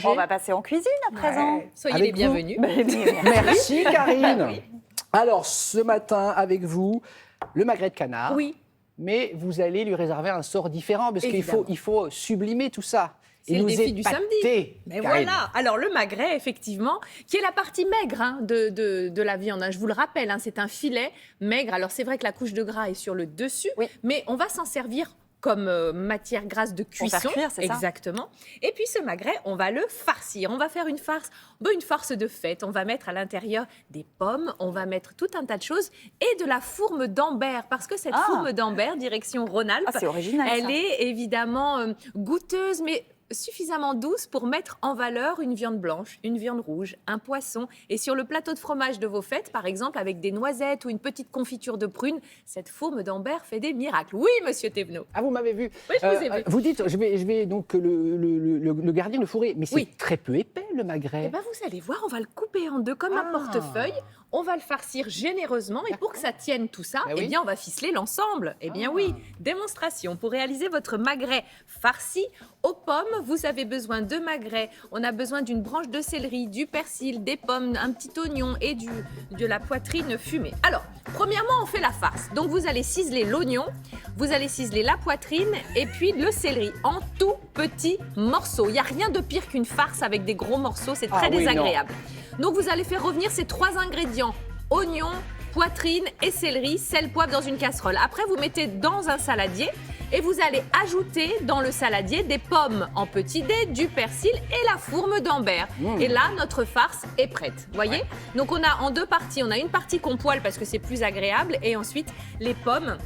On va passer en cuisine à présent. Soyez Avec les bienvenus. Merci Karine. Oui. Alors ce matin avec vous, le magret de canard. Oui. Mais vous allez lui réserver un sort différent parce Évidemment. qu'il faut sublimer tout ça. C'est le défi du samedi. Mais Karine. voilà. Alors le magret, effectivement, qui est la partie maigre de la viande. Je vous le rappelle, c'est un filet maigre. Alors c'est vrai que la couche de gras est sur le dessus, Oui. mais on va s'en servir comme matière grasse de Pour faire cuisson. cuire, c'est ça ? Exactement. Et puis ce magret, on va le farcir. On va faire une farce de fête. On va mettre à l'intérieur des pommes, on va mettre tout un tas de choses et de la fourme d'Ambert. Parce que cette fourme d'Ambert, direction Rhône-Alpes, Ah, c'est original, elle ça. est évidemment goûteuse, mais suffisamment douce pour mettre en valeur une viande blanche, une viande rouge, un poisson. Et sur le plateau de fromage de vos fêtes, par exemple, avec des noisettes ou une petite confiture de prunes, cette fourme d'Ambert fait des miracles. Oui, monsieur Thévenot. Ah, vous m'avez vu. Oui, je vous ai vu. Vous dites, je vais donc le garder, le fourrer, mais c'est Oui. très peu épais le magret. Eh ben, vous allez voir, on va le couper en deux comme un portefeuille. On va le farcir généreusement et pour que ça tienne tout ça, Ben oui. eh bien, on va ficeler l'ensemble. Eh bien oui, démonstration. Pour réaliser votre magret farci aux pommes, vous avez besoin de magret. On a besoin d'une branche de céleri, du persil, des pommes, un petit oignon et de la poitrine fumée. Alors, premièrement, on fait la farce. Donc, vous allez ciseler l'oignon, vous allez ciseler la poitrine et puis le céleri en tout petits morceaux. Il n'y a rien de pire qu'une farce avec des gros morceaux, c'est très Ah oui, désagréable. Donc, vous allez faire revenir ces trois ingrédients, oignon, poitrine et céleri, sel, poivre dans une casserole. Après, vous mettez dans un saladier et vous allez ajouter dans le saladier des pommes en petits dés, du persil et la fourme d'Ambert. Et là, notre farce est prête. Voyez ? Donc, on a en deux parties. On a une partie qu'on poêle parce que c'est plus agréable et ensuite les pommes.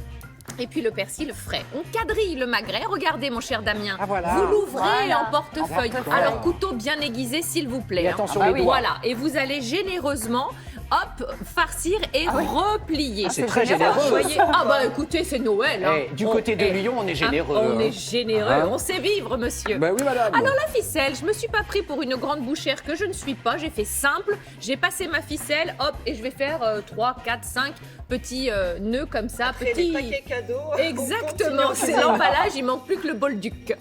Et puis le persil frais. On quadrille le magret. Regardez, mon cher Damien. Ah, voilà. Vous l'ouvrez Voilà. en portefeuille. En portefeuille. Alors, couteau bien aiguisé, s'il vous plaît. Et hein. attention Ah bah les oui. doigts. Voilà. Et vous allez généreusement, hop, farcir et replier. Ah, c'est c'est très généreux. généreux. Voyez, ah bah écoutez, c'est Noël. hein. Du côté de Lyon, on est généreux. On hein. est généreux. Hein On sait vivre, monsieur. Ben oui, madame. Alors la ficelle, je me suis pas pris pour une grande bouchère que je ne suis pas. J'ai fait simple. J'ai passé ma ficelle, hop, et je vais faire 3, 4, 5 petits nœuds comme ça. Après les paquets cadeaux. Exactement, c'est l'emballage, il manque plus que le bol duc.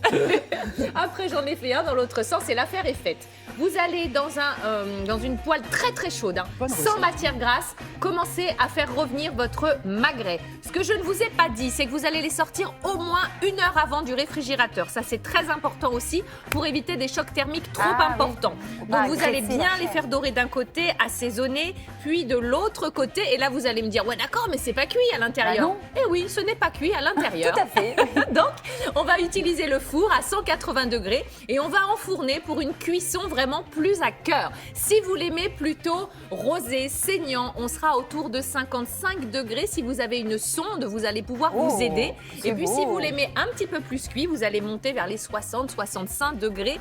Après, j'en ai fait un dans l'autre sens et l'affaire est faite. Vous allez dans une poêle très très chaude, Bonne sans recette. matière grasse, commencer à faire revenir votre magret. Ce que je ne vous ai pas dit, c'est que vous allez les sortir au moins 1 heure avant du réfrigérateur. Ça, c'est très important aussi pour éviter des chocs thermiques trop Ah oui. importants. Faut Donc, pas vous allez agresser bien la les chair. faire dorer d'un côté, assaisonner, puis de l'autre côté. Et là, vous allez me dire, ouais, d'accord, mais c'est pas cuit à l'intérieur. non. Eh oui, ce n'est pas cuit à l'intérieur. Tout à fait. Donc, on va utiliser le four à 180 degrés et on va enfourner pour une cuisson vraiment plus à cœur. Si vous l'aimez plutôt rosé, saignant, on sera autour de 55 degrés. Si vous avez une sonde, vous allez pouvoir Oh, vous aider. c'est Et puis, beau. si vous l'aimez un petit peu plus cuit, vous allez monter vers les 60-65 degrés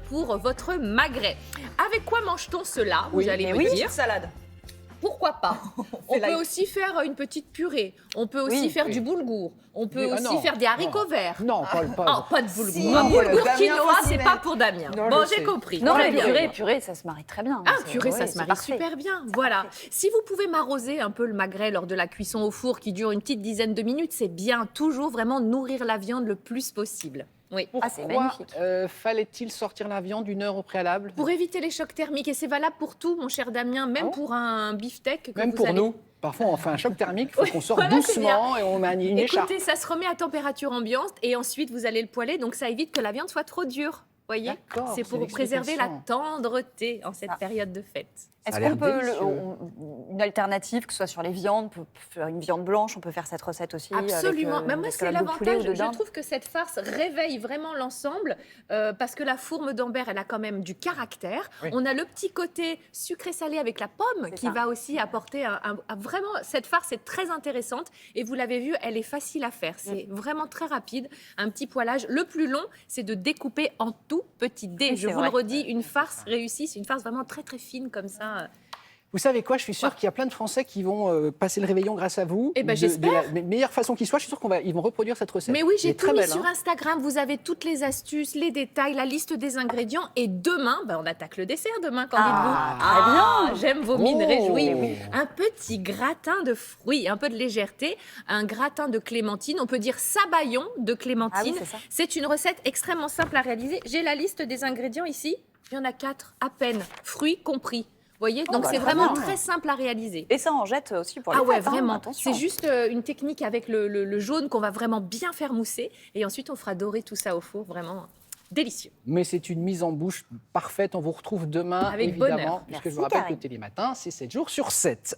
pour votre magret. Avec quoi mange-t-on cela, vous Oui, allez mais me oui. dire? Salade. Pourquoi pas? On fait peut light. aussi faire une petite purée. On peut aussi Oui. faire Oui. du boulgour. On peut Oui, aussi non, faire des haricots non. verts. Non, pas. Oh, pas de boulgour. Si, un boulgour Damien quinoa, faut s'y c'est pas mettre. pour Damien. Non, Bon, je j'ai sais. compris. Non, Très mais bien. purée, ça se marie très bien. Ah, C'est- purée, ça ouais, se c'est marie parfait. super bien. Voilà. Si vous pouvez m'arroser un peu le magret lors de la cuisson au four qui dure une petite dizaine de minutes, c'est bien. Toujours vraiment nourrir la viande le plus possible. Oui. Ah, c'est Pourquoi magnifique. fallait-il sortir la viande 1 heure au préalable? Pour éviter les chocs thermiques, et c'est valable pour tout, mon cher Damien, même Ah bon pour un beefsteak. que Même vous pour allez- nous. Parfois, on fait un choc thermique, il faut qu'on sorte voilà, c'est doucement et on met une écharpe. Écoutez, ça se remet à température ambiante et ensuite vous allez le poêler, donc ça évite que la viande soit trop dure. Voyez, D'accord, c'est c'est pour préserver la l'explication. tendreté en cette Ah. période de fête. Est-ce a l'air qu'on peut, délicieux. une alternative, que ce soit sur les viandes, on peut faire une viande blanche, on peut faire cette recette aussi Absolument. avec Mais moi, c'est l'escalade de poulet ou l'avantage. de Je dinde. trouve que cette farce réveille vraiment l'ensemble parce que la fourme d'Ambert, elle a quand même du caractère. Oui. On a le petit côté sucré-salé avec la pomme C'est qui ça. va aussi apporter vraiment. Cette farce est très intéressante et vous l'avez vu, elle est facile à faire. C'est vraiment très rapide. Un petit poêlage. Le plus long, c'est de découper en tout petits dés. Oui, Je c'est vous le vrai. redis, une farce réussie, c'est une farce vraiment très très fine comme ça. Vous savez quoi? Je suis sûr qu'il y a plein de Français qui vont passer le réveillon grâce à vous. Eh ben, De j'espère. la meilleure façon qui soit, je suis sûr qu'ils vont reproduire cette recette. Mais oui, Elle j'ai est tout très mis belle, sur hein. Instagram. Vous avez toutes les astuces, les détails, la liste des ingrédients. Et demain, on attaque le dessert demain, qu'en Ah, dites-vous? très bien. J'aime vos mines Oh. réjouies. Oui. Un petit gratin de fruits, un peu de légèreté, un gratin de clémentine. On peut dire sabayon de Ah clémentine. oui, c'est ça. C'est une recette extrêmement simple à réaliser. J'ai la liste des ingrédients ici. Il y en a 4 à peine, fruits compris. Vous voyez, donc bah, c'est très vraiment bien. très simple à réaliser. Et ça en jette aussi pour les Ah ouais, fêtes, hein, vraiment. attention. C'est juste une technique avec le jaune qu'on va vraiment bien faire mousser. Et ensuite, on fera dorer tout ça au four. Vraiment délicieux. Mais c'est une mise en bouche parfaite. On vous retrouve demain, Avec évidemment, bonheur. puisque Merci, je vous rappelle Karine. que Télématin, c'est 7 jours sur 7.